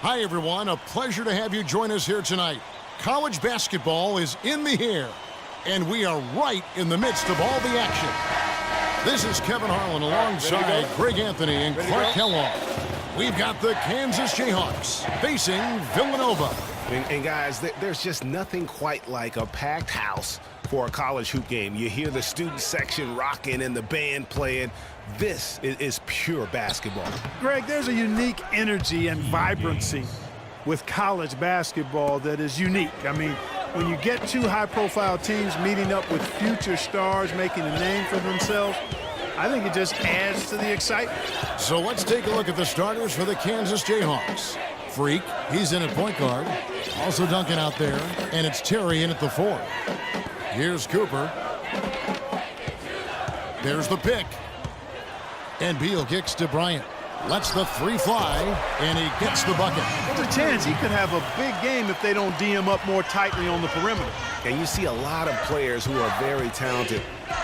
Hi, everyone. A pleasure to have you join us here tonight. College basketball is in the air, and we are right in the midst of all the action. This is Kevin Harlan alongside Greg Anthony and Clark Kellogg. We've got the Kansas Jayhawks facing Villanova. And guys, there's just nothing quite like a packed house for a college hoop game. You hear the student section rocking and the band playing. This is pure basketball. Greg, there's a unique energy and vibrancy with college basketball that is unique. I mean, when you get two high-profile teams meeting up with future stars making a name for themselves, I think it just adds to the excitement. So let's take a look at the starters for the Kansas Jayhawks. Freak, he's in at point guard. Also dunking out there, and it's Terry in at the 4. Here's Cooper. There's the pick. And Beal kicks to Bryant. Lets the 3 fly, and he gets the bucket. There's a chance he could have a big game if they don't D him up more tightly on the perimeter. And you see a lot of players who are very talented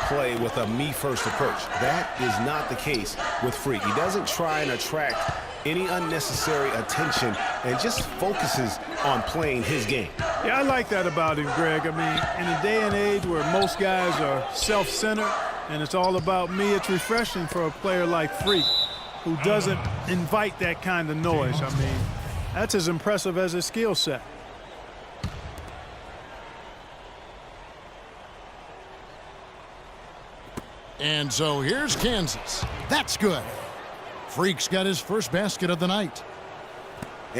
play with a me-first approach. That is not the case with Freak. He doesn't try and attract any unnecessary attention and just focuses on playing his game. Yeah, I like that about him, Greg. I mean, in a day and age where most guys are self-centered and it's all about me, it's refreshing for a player like Freak who doesn't invite that kind of noise. I mean, that's as impressive as his skill set. And so here's Kansas. That's good. Freak's got his first basket of the night.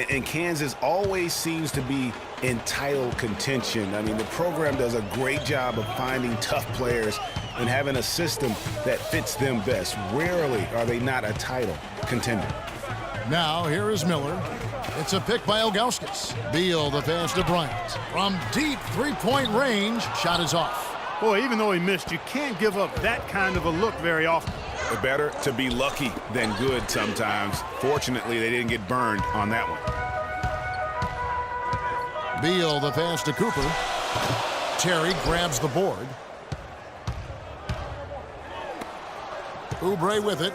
And Kansas always seems to be in title contention. I mean, the program does a great job of finding tough players and having a system that fits them best. Rarely are they not a title contender. Now, here is Miller. It's a pick by Ilgauskas. Beal, the pass to Bryant. From deep three-point range, shot is off. Boy, even though he missed, you can't give up that kind of a look very often. Better to be lucky than good sometimes. Fortunately, they didn't get burned on that one. Beal, the pass to Cooper. Terry grabs the board. Oubre with it.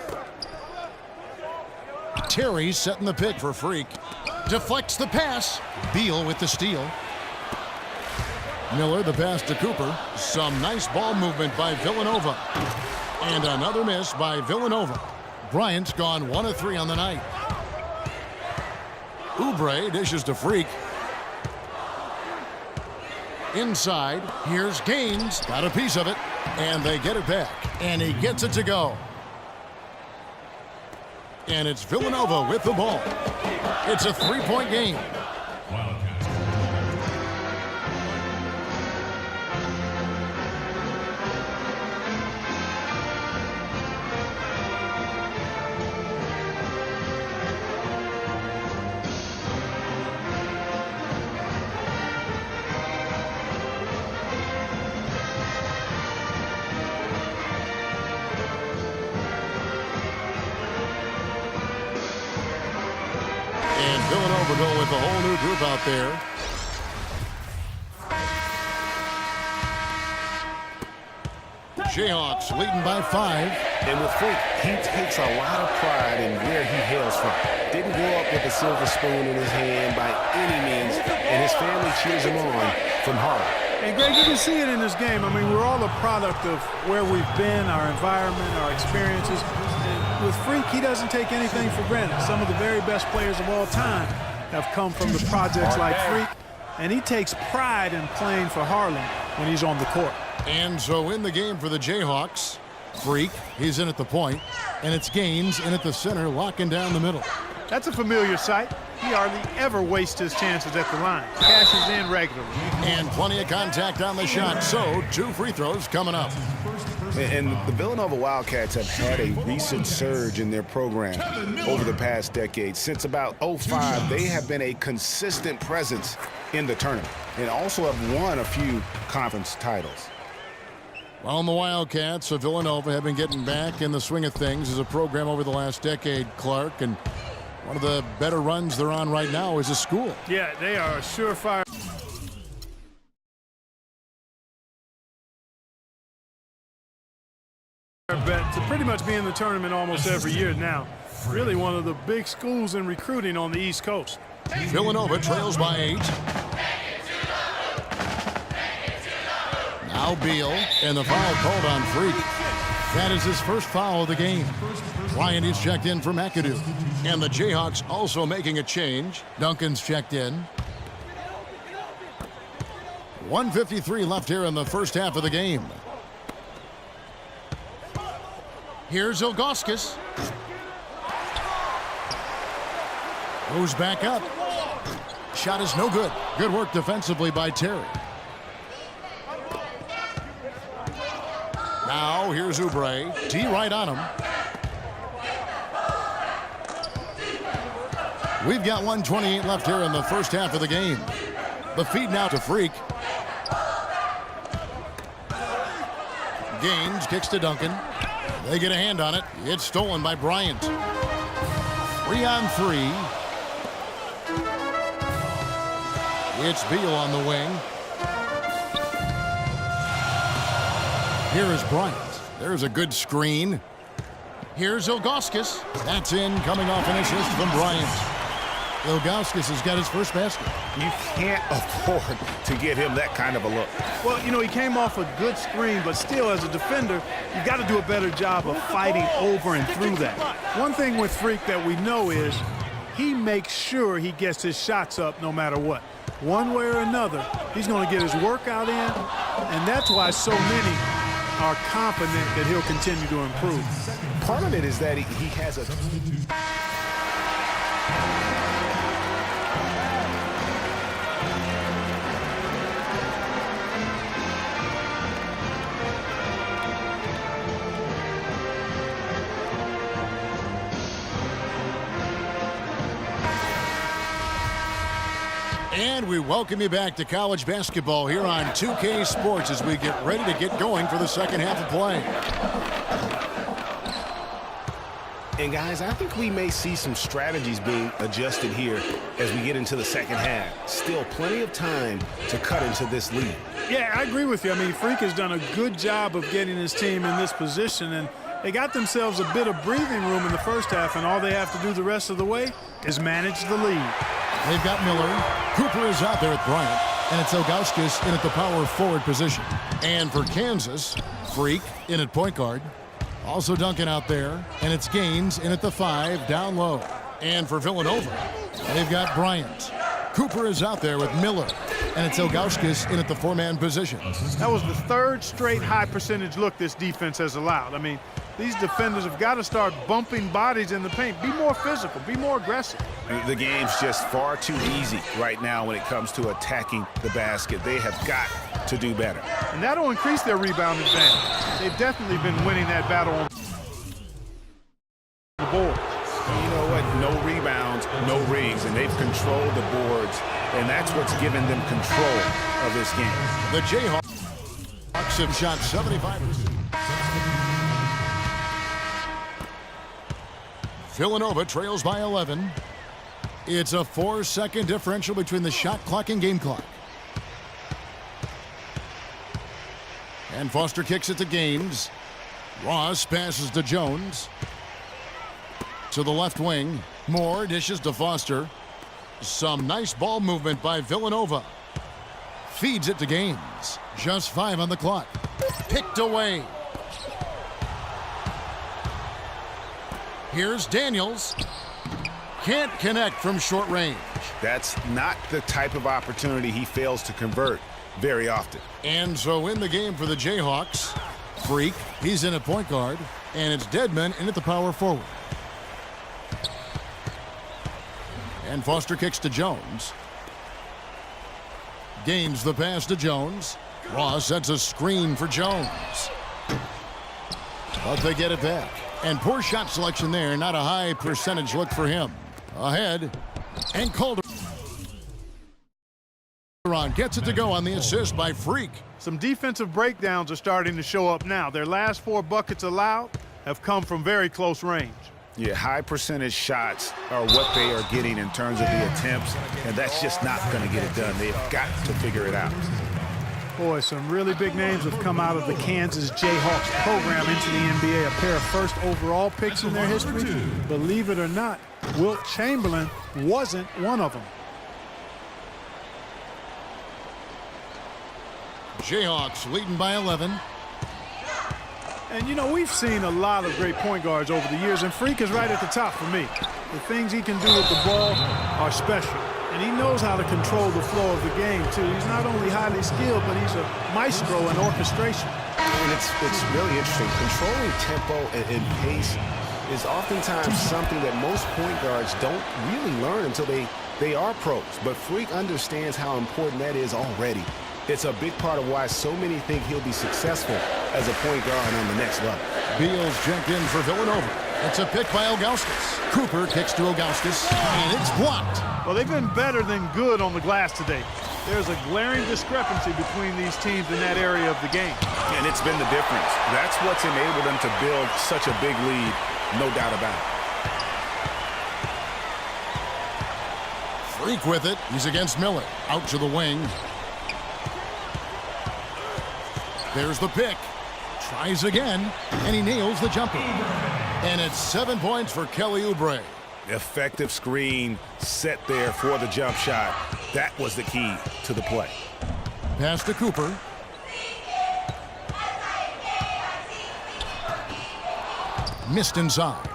Terry setting the pick for Freak. Deflects the pass. Beal with the steal. Miller, the pass to Cooper. Some nice ball movement by Villanova. And another miss by Villanova. Bryant's gone 1 of 3 on the night. Oubre dishes to Freak. Inside, here's Gaines. Got a piece of it. And they get it back. And he gets it to go. And it's Villanova with the ball. It's a 3-point game. And Villanova going with a whole new group out there. Jayhawks leading by 5. And with Freak, he takes a lot of pride in where he hails from. Didn't grow up with a silver spoon in his hand by any means, and his family cheers him on from Harlem. And Greg, you can see it in this game. I mean, we're all a product of where we've been, our environment, our experiences. And with Freak, he doesn't take anything for granted. Some of the very best players of all time have come from the projects like Freak, and he takes pride in playing for Harlem when he's on the court. And so in the game for the Jayhawks, Freak, he's in at the point, and it's Gaines in at the center, locking down the middle. That's a familiar sight. He hardly ever wastes his chances at the line. Cashes in regularly. And plenty of contact on the shot, so 2 free throws coming up. And the Villanova Wildcats have had a recent surge in their program over the past decade. Since about '05, they have been a consistent presence in the tournament and also have won a few conference titles. Well, the Wildcats of Villanova have been getting back in the swing of things as a program over the last decade, Clark. And one of the better runs they're on right now is a school. Yeah, they are a surefire bet to pretty much be in the tournament almost every year now. Really one of the big schools in recruiting on the East Coast. Villanova trails by 8. Now Beal, and the foul called on Freak. That is his first foul of the game. Bryant is checked in for McAdoo. And the Jayhawks also making a change. Duncan's checked in. 1:53 left here in the first half of the game. Here's Ilgauskas. Goes back up. Shot is no good. Good work defensively by Terry. Now here's Oubre. D right on him. We've got 1:28 left here in the first half of the game. The feed now to Freak. Gaines kicks to Duncan. They get a hand on it. It's stolen by Bryant. 3-on-3. It's Beal on the wing. Here is Bryant. There's a good screen. Here's Ilgauskas. That's in, coming off an assist from Bryant. Ilgauskas has got his first basket. You can't afford to get him that kind of a look. Well, you know, he came off a good screen, but still, as a defender, you got to do a better job of fighting over and through that. One thing with Freak that we know is he makes sure he gets his shots up no matter what. One way or another, he's going to get his workout in, and that's why so many are confident that he'll continue to improve. Part of it is that he has a... And we welcome you back to college basketball here on 2K Sports as we get ready to get going for the second half of play. And guys, I think we may see some strategies being adjusted here as we get into the second half. Still plenty of time to cut into this lead. Yeah, I agree with you. I mean, Freak has done a good job of getting his team in this position, and they got themselves a bit of breathing room in the first half, and all they have to do the rest of the way is manage the lead. They've got Miller. Cooper is out there at Bryant. And it's Ilgauskas in at the power forward position. And for Kansas, Freak in at point guard. Also Duncan out there. And it's Gaines in at the 5 down low. And for Villanova, they've got Bryant. Cooper is out there with Miller. And it's Ilgauskas in at the 4-man position. That was the third straight high percentage look this defense has allowed. I mean, these defenders have got to start bumping bodies in the paint. Be more physical. Be more aggressive. The game's just far too easy right now when it comes to attacking the basket. They have got to do better. And that'll increase their rebound advantage. They've definitely been winning that battle on the board. You know what? No rebounds, no rings, and they've controlled the boards, and that's what's given them control of this game. The Jayhawks have shot 75%. Villanova trails by 11. It's a 4-second differential between the shot clock and game clock. And Foster kicks it to Gaines. Ross passes to Jones. To the left wing. Moore dishes to Foster. Some nice ball movement by Villanova. Feeds it to Gaines. Just 5 on the clock. Picked away. Here's Daniels. Can't connect from short range. That's not the type of opportunity he fails to convert very often. And so in the game for the Jayhawks, Freak, he's in at point guard, and it's Dedman in at the power forward. And Foster kicks to Jones. Gains the pass to Jones. Ross sets a screen for Jones. But they get it back. And poor shot selection there. Not a high percentage look for him. Ahead. And called Ron gets it to go on the assist by Freak. Some defensive breakdowns are starting to show up now. Their last 4 buckets allowed have come from very close range. Yeah, high percentage shots are what they are getting in terms of the attempts, and that's just not going to get it done. They've got to figure it out. Boy, some really big names have come out of the Kansas Jayhawks program into the NBA. A pair of first overall picks in their history. Believe it or not, Wilt Chamberlain wasn't one of them. Jayhawks leading by 11. And, you know, we've seen a lot of great point guards over the years, and Freak is right at the top for me. The things he can do with the ball are special. And he knows how to control the flow of the game, too. He's not only highly skilled, but he's a maestro in orchestration. And it's really interesting. Controlling tempo and pace is oftentimes something that most point guards don't really learn until they are pros. But Freak understands how important that is already. It's a big part of why so many think he'll be successful as a point guard on the next level. Beal's checked in for Villanova. It's a pick by Ilgauskas. Cooper kicks to Ilgauskas, and it's blocked. Well, they've been better than good on the glass today. There's a glaring discrepancy between these teams in that area of the game. And it's been the difference. That's what's enabled them to build such a big lead, no doubt about it. Freak with it. He's against Miller. Out to the wing. There's the pick. Tries again, and he nails the jumper. And it's 7 points for Kelly Oubre. Effective screen set there for the jump shot. That was the key to the play. Pass to Cooper. Missed inside.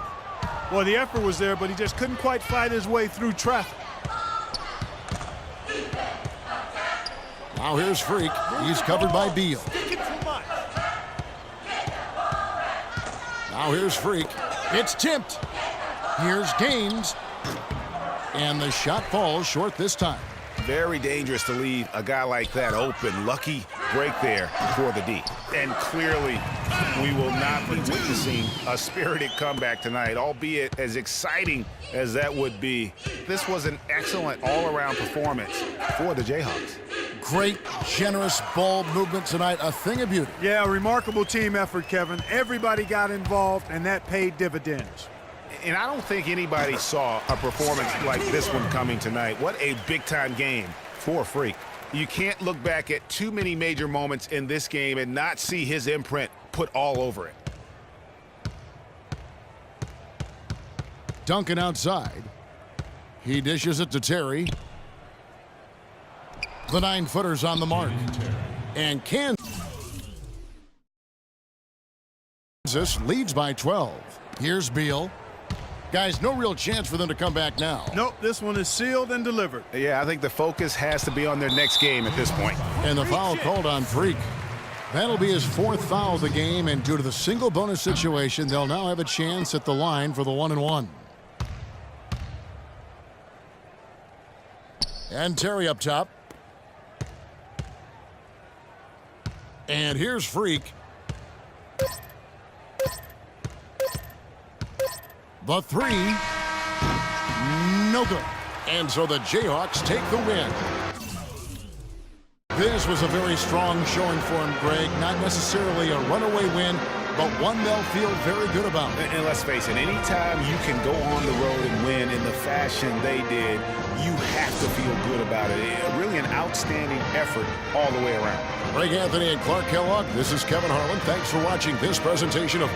Well, the effort was there, but he just couldn't quite fight his way through traffic. Now here's Freak. He's covered by Beal. Now here's Freak. It's tipped. Here's Gaines. And the shot falls short this time. Very dangerous to leave a guy like that open. Lucky break there for the D. And clearly, we will not be witnessing a spirited comeback tonight, albeit as exciting as that would be. This was an excellent all-around performance for the Jayhawks. Great, generous ball movement tonight. A thing of beauty. Yeah, a remarkable team effort, Kevin. Everybody got involved, and that paid dividends. And I don't think anybody saw a performance like this one coming tonight. What a big-time game for Freak. You can't look back at too many major moments in this game and not see his imprint put all over it. Duncan outside. He dishes it to Terry. The 9-footer's on the mark. And Kansas leads by 12. Here's Beal. Guys, no real chance for them to come back now. Nope, this one is sealed and delivered. Yeah, I think the focus has to be on their next game at this point. And the foul called on Freak. That'll be his 4th foul of the game, and due to the single bonus situation, they'll now have a chance at the line for the 1-and-1. And Terry up top. And here's Freak. The 3, no good. And so the Jayhawks take the win. This was a very strong showing for him, Greg. Not necessarily a runaway win, but one they'll feel very good about. And let's face it, anytime you can go on the road and win in the fashion they did, you have to feel good about it. Really an outstanding effort all the way around. Greg Anthony and Clark Kellogg, this is Kevin Harlan. Thanks for watching this presentation of